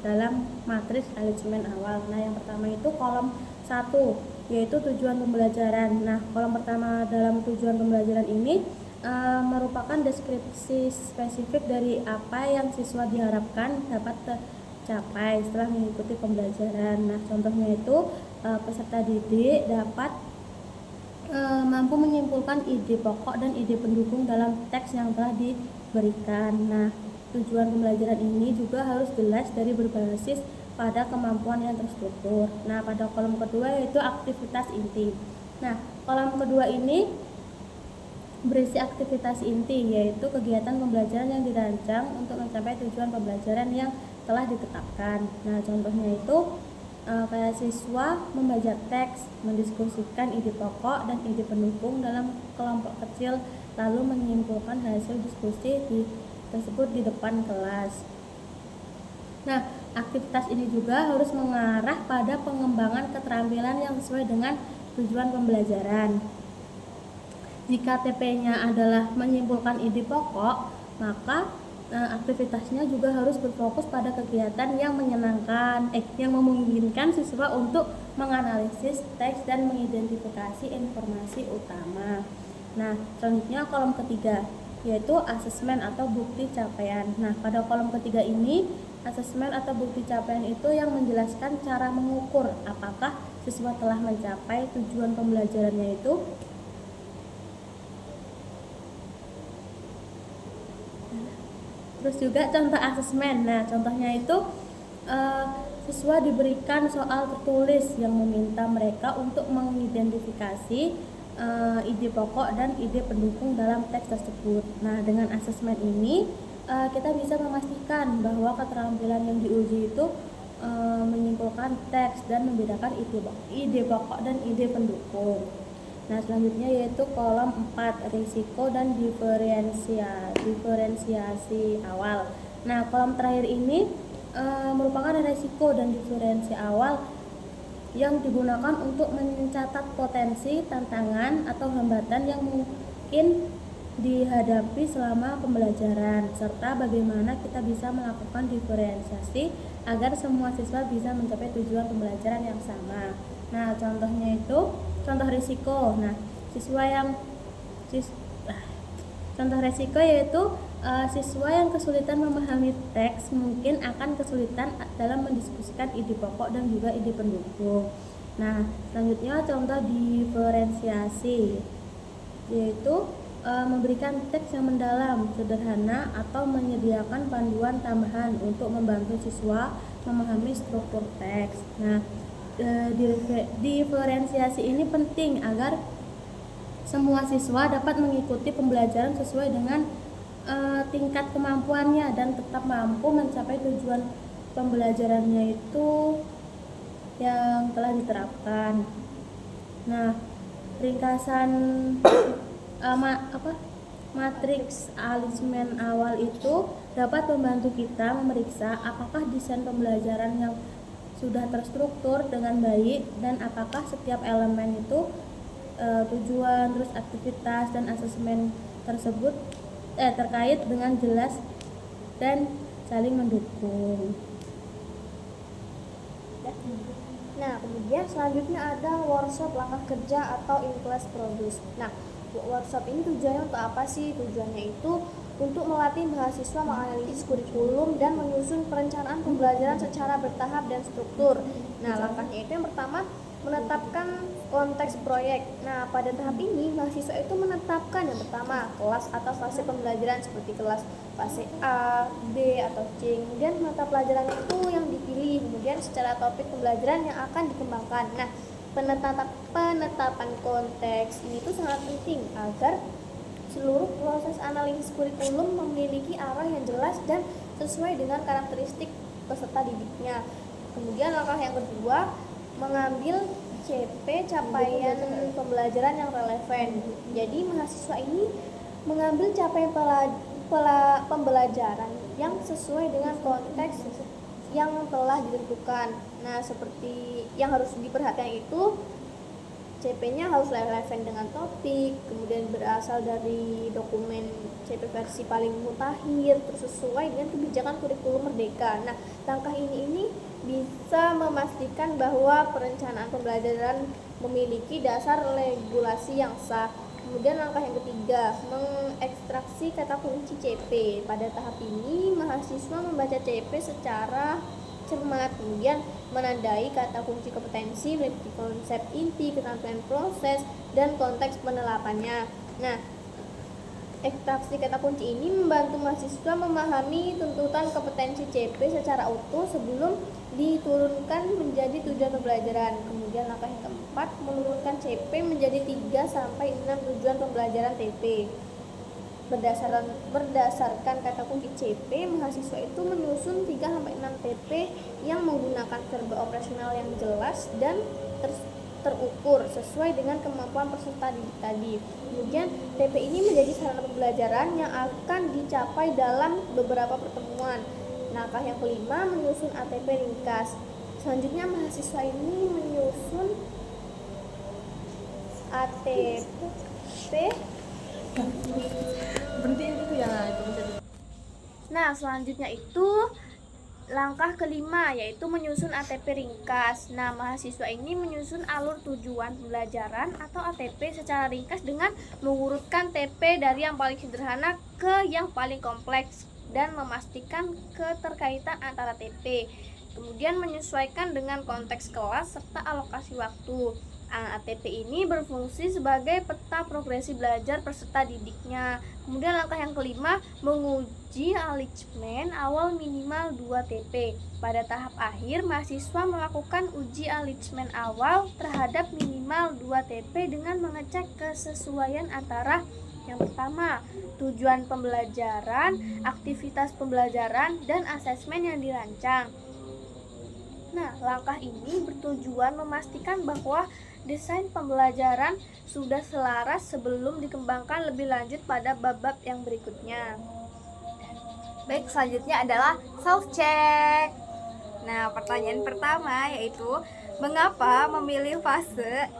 dalam matris alignment awal. Nah, yang pertama itu kolom 1, yaitu tujuan pembelajaran. Nah, kolom pertama dalam tujuan pembelajaran ini merupakan deskripsi spesifik dari apa yang siswa diharapkan dapat tercapai setelah mengikuti pembelajaran. Nah, contohnya itu peserta didik dapat mampu menyimpulkan ide pokok dan ide pendukung dalam teks yang telah diberikan. Nah, tujuan pembelajaran ini juga harus jelas dari berbasis pada kemampuan yang terstruktur. Nah, pada kolom kedua yaitu aktivitas inti. Nah, kolom kedua ini berisi aktivitas inti, yaitu kegiatan pembelajaran yang dirancang untuk mencapai tujuan pembelajaran yang telah ditetapkan. Nah, contohnya itu kayak siswa membaca teks, mendiskusikan ide pokok dan ide pendukung dalam kelompok kecil, lalu menyimpulkan hasil diskusi tersebut di depan kelas. Nah, aktivitas ini juga harus mengarah pada pengembangan keterampilan yang sesuai dengan tujuan pembelajaran. Jika TP-nya adalah menyimpulkan ide pokok, maka aktivitasnya juga harus berfokus pada kegiatan yang menyenangkan, yang memungkinkan siswa untuk menganalisis teks dan mengidentifikasi informasi utama. Nah, selanjutnya kolom ketiga, yaitu asesmen atau bukti capaian. Nah, pada kolom ketiga ini, asesmen atau bukti capaian itu yang menjelaskan cara mengukur apakah siswa telah mencapai tujuan pembelajarannya itu. Terus juga contoh asesmen. Nah, contohnya itu siswa diberikan soal tertulis yang meminta mereka untuk mengidentifikasi ide pokok dan ide pendukung dalam teks tersebut. Nah, dengan asesmen ini kita bisa memastikan bahwa keterampilan yang diuji itu menyimpulkan teks dan membedakan ide pokok dan ide pendukung. Nah, selanjutnya yaitu kolom 4, risiko dan diferensiasi awal. Nah, kolom terakhir ini merupakan risiko dan diferensiasi awal yang digunakan untuk mencatat potensi, tantangan, atau hambatan yang mungkin dihadapi selama pembelajaran, serta bagaimana kita bisa melakukan diferensiasi agar semua siswa bisa mencapai tujuan pembelajaran yang sama. Nah, contohnya itu contoh risiko. Nah, contoh risiko yaitu siswa yang kesulitan memahami teks mungkin akan kesulitan dalam mendiskusikan ide pokok dan juga ide pendukung. Nah, selanjutnya contoh diferensiasi yaitu memberikan teks yang mendalam, sederhana, atau menyediakan panduan tambahan untuk membantu siswa memahami struktur teks. Nah, diferensiasi ini penting agar semua siswa dapat mengikuti pembelajaran sesuai dengan tingkat kemampuannya dan tetap mampu mencapai tujuan pembelajarannya itu yang telah diterapkan. Nah, ringkasan matriks alignment awal itu dapat membantu kita memeriksa apakah desain pembelajaran yang sudah terstruktur dengan baik dan apakah setiap elemen itu tujuan, terus aktivitas dan asesmen tersebut terkait dengan jelas dan saling mendukung. Nah, kemudian selanjutnya ada workshop langkah kerja atau in-class produce. Nah, workshop ini tujuannya untuk apa sih? Tujuannya itu untuk melatih mahasiswa menganalisis kurikulum dan menyusun perencanaan pembelajaran secara bertahap dan struktur. Nah, langkahnya itu yang pertama, menetapkan konteks proyek. Nah, pada tahap ini mahasiswa itu menetapkan yang pertama kelas atau fase pembelajaran seperti kelas fase A, B, atau C. Kemudian mata pelajaran itu yang dipilih, kemudian secara topik pembelajaran yang akan dikembangkan. Nah, penetapan konteks ini tuh sangat penting agar seluruh proses analisis kurikulum memiliki arah yang jelas dan sesuai dengan karakteristik peserta didiknya. Kemudian langkah yang kedua, mengambil CP capaian pembelajaran yang relevan. Jadi mahasiswa ini mengambil capaian pembelajaran yang sesuai dengan konteks yang telah ditentukan. Nah, seperti yang harus diperhatikan itu CP-nya harus relevan dengan topik, kemudian berasal dari dokumen CP versi paling mutakhir, terus sesuai dengan kebijakan kurikulum merdeka. Nah, langkah ini bisa memastikan bahwa perencanaan pembelajaran memiliki dasar regulasi yang sah. Kemudian langkah yang ketiga, mengekstraksi kata kunci CP. Pada tahap ini, mahasiswa membaca CP secara cermat, kemudian menandai kata kunci kompetensi, meneliti konsep inti, keterampilan proses, dan konteks penerapannya. Nah, ekstraksi kata kunci ini membantu mahasiswa memahami tuntutan kompetensi CP secara utuh sebelum diturunkan menjadi tujuan pembelajaran. Kemudian langkah yang keempat, menurunkan CP menjadi 3-6 tujuan pembelajaran TP. Berdasarkan kata kunci CP, mahasiswa itu menyusun 3-6 TP yang menggunakan verba operasional yang jelas dan terukur sesuai dengan kemampuan peserta didik tadi. Kemudian TP ini menjadi sarana pembelajaran yang akan dicapai dalam beberapa pertemuan. Langkah yang kelima, menyusun ATP ringkas. Selanjutnya mahasiswa ini menyusun ATP. Nah, selanjutnya itu langkah kelima, yaitu menyusun ATP ringkas. Nah, mahasiswa ini menyusun alur tujuan pembelajaran atau ATP secara ringkas dengan mengurutkan TP dari yang paling sederhana ke yang paling kompleks dan memastikan keterkaitan antara TP. Kemudian menyesuaikan dengan konteks kelas serta alokasi waktu. ATP ini berfungsi sebagai peta progresi belajar peserta didiknya. Kemudian langkah yang kelima, menguji alignment awal minimal 2 TP. Pada tahap akhir, mahasiswa melakukan uji alignment awal terhadap minimal 2 TP dengan mengecek kesesuaian antara yang pertama, tujuan pembelajaran, aktivitas pembelajaran, dan asesmen yang dirancang. Nah, langkah ini bertujuan memastikan bahwa desain pembelajaran sudah selaras sebelum dikembangkan lebih lanjut pada bab-bab yang berikutnya. Baik, selanjutnya adalah self-check. Nah, pertanyaan pertama yaitu, mengapa memilih fase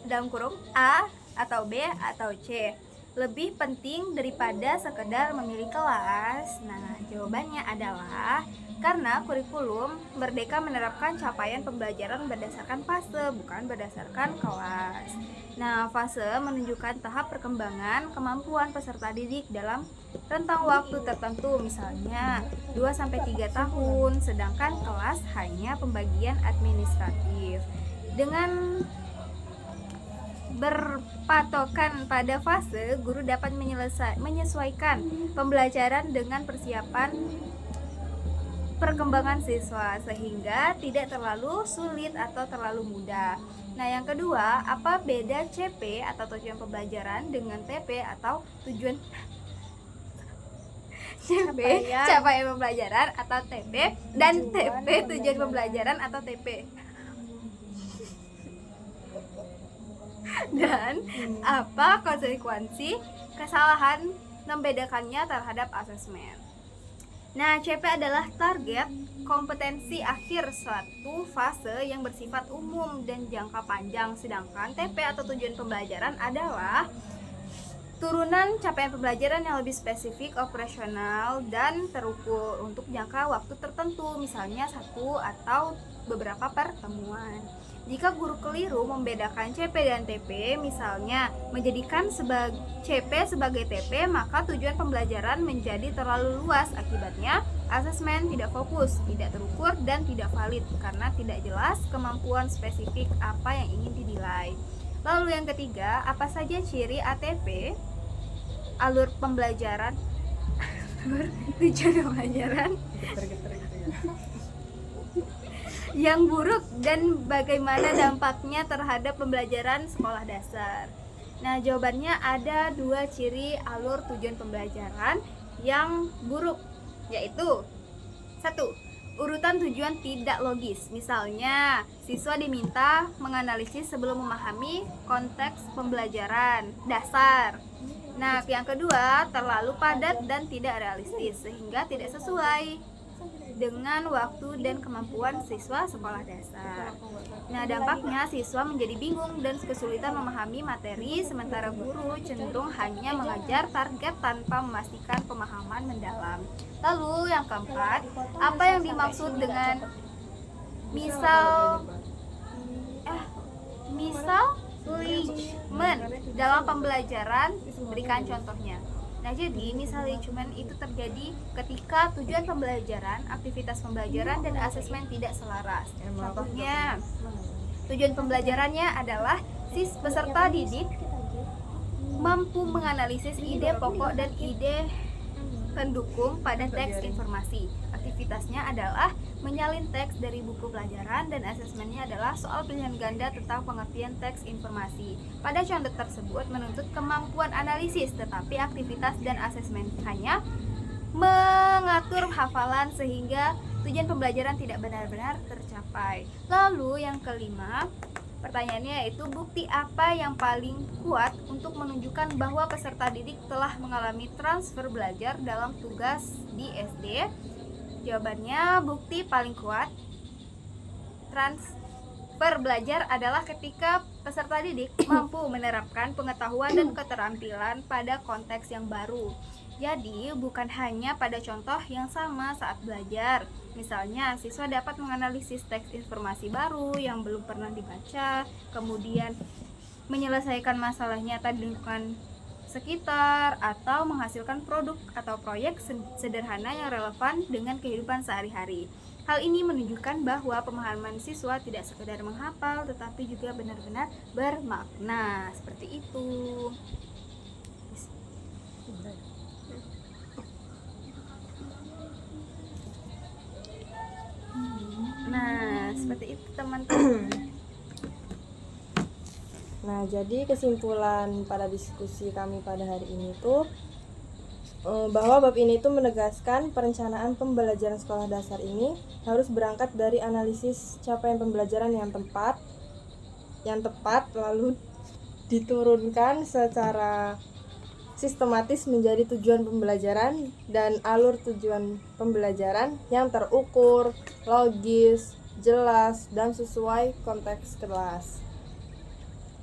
dalam kurung A atau B atau C lebih penting daripada sekedar memilih kelas? Nah, jawabannya adalah karena kurikulum Merdeka menerapkan capaian pembelajaran berdasarkan fase, bukan berdasarkan kelas. Nah, fase menunjukkan tahap perkembangan kemampuan peserta didik dalam rentang waktu tertentu, misalnya 2-3 tahun, sedangkan kelas hanya pembagian administratif. Dengan berpatokan pada fase, guru dapat menyesuaikan pembelajaran dengan persiapan perkembangan siswa sehingga tidak terlalu sulit atau terlalu mudah. Nah, yang kedua, apa beda CP atau tujuan pembelajaran dengan TP atau tujuan CP capaian pembelajaran atau TP dan TP tujuan pembelajaran atau TP? Dan apa konsekuensi kesalahan membedakannya terhadap asesmen? Nah, CP adalah target kompetensi akhir suatu fase yang bersifat umum dan jangka panjang, sedangkan TP atau tujuan pembelajaran adalah turunan capaian pembelajaran yang lebih spesifik, operasional, dan terukur untuk jangka waktu tertentu, misalnya satu atau beberapa pertemuan. Jika guru keliru membedakan CP dan TP, misalnya menjadikan CP sebagai TP, maka tujuan pembelajaran menjadi terlalu luas. Akibatnya, asesmen tidak fokus, tidak terukur, dan tidak valid karena tidak jelas kemampuan spesifik apa yang ingin dinilai. Lalu yang ketiga, apa saja ciri ATP? Alur pembelajaran, tujuan pembelajaran yang buruk dan bagaimana dampaknya terhadap pembelajaran sekolah dasar. Nah, jawabannya ada 2 ciri alur tujuan pembelajaran yang buruk, yaitu 1. Urutan tujuan tidak logis. Misalnya, siswa diminta menganalisis sebelum memahami konteks pembelajaran dasar. Nah, yang kedua, terlalu padat dan tidak realistis sehingga tidak sesuai dengan waktu dan kemampuan siswa sekolah dasar. Nah, dampaknya siswa menjadi bingung dan kesulitan memahami materi, sementara guru cenderung hanya mengejar target tanpa memastikan pemahaman mendalam. Lalu yang keempat, apa yang dimaksud dengan misal dalam pembelajaran? Berikan contohnya. Nah, jadi misalignment itu terjadi ketika tujuan pembelajaran, aktivitas pembelajaran, dan asesmen tidak selaras. Contohnya, tujuan pembelajarannya adalah peserta didik mampu menganalisis ide pokok dan ide pendukung pada teks informasi. Aktivitasnya adalah menyalin teks dari buku pelajaran dan asesmennya adalah soal pilihan ganda tentang pengertian teks informasi. Pada contoh tersebut menuntut kemampuan analisis, tetapi aktivitas dan asesmen hanya mengatur hafalan sehingga tujuan pembelajaran tidak benar-benar tercapai. Lalu yang kelima, pertanyaannya yaitu bukti apa yang paling kuat untuk menunjukkan bahwa peserta didik telah mengalami transfer belajar dalam tugas di SD? Jawabannya, bukti paling kuat transfer belajar adalah ketika peserta didik mampu menerapkan pengetahuan dan keterampilan pada konteks yang baru. Jadi, bukan hanya pada contoh yang sama saat belajar. Misalnya, siswa dapat menganalisis teks informasi baru yang belum pernah dibaca, kemudian menyelesaikan masalah nyata di lingkungan sekitar, atau menghasilkan produk atau proyek sederhana yang relevan dengan kehidupan sehari-hari. Hal ini menunjukkan bahwa pemahaman siswa tidak sekedar menghafal, tetapi juga benar-benar bermakna. Seperti itu. Nah, seperti itu teman-teman. Nah, jadi kesimpulan pada diskusi kami pada hari ini tuh bahwa bab ini tuh menegaskan perencanaan pembelajaran sekolah dasar ini harus berangkat dari analisis capaian pembelajaran yang tepat lalu diturunkan secara sistematis menjadi tujuan pembelajaran dan alur tujuan pembelajaran yang terukur, logis, jelas, dan sesuai konteks kelas.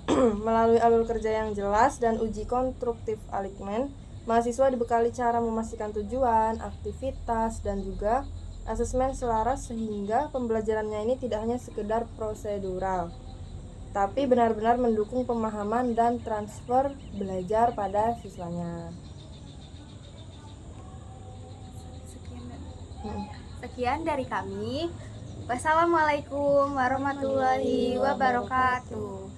Melalui alur kerja yang jelas dan uji konstruktif alignment, mahasiswa dibekali cara memastikan tujuan, aktivitas, dan juga asesmen selaras sehingga pembelajarannya ini tidak hanya sekedar prosedural, tapi benar-benar mendukung pemahaman dan transfer belajar pada siswanya. Sekian dari kami. Wassalamualaikum warahmatullahi wabarakatuh.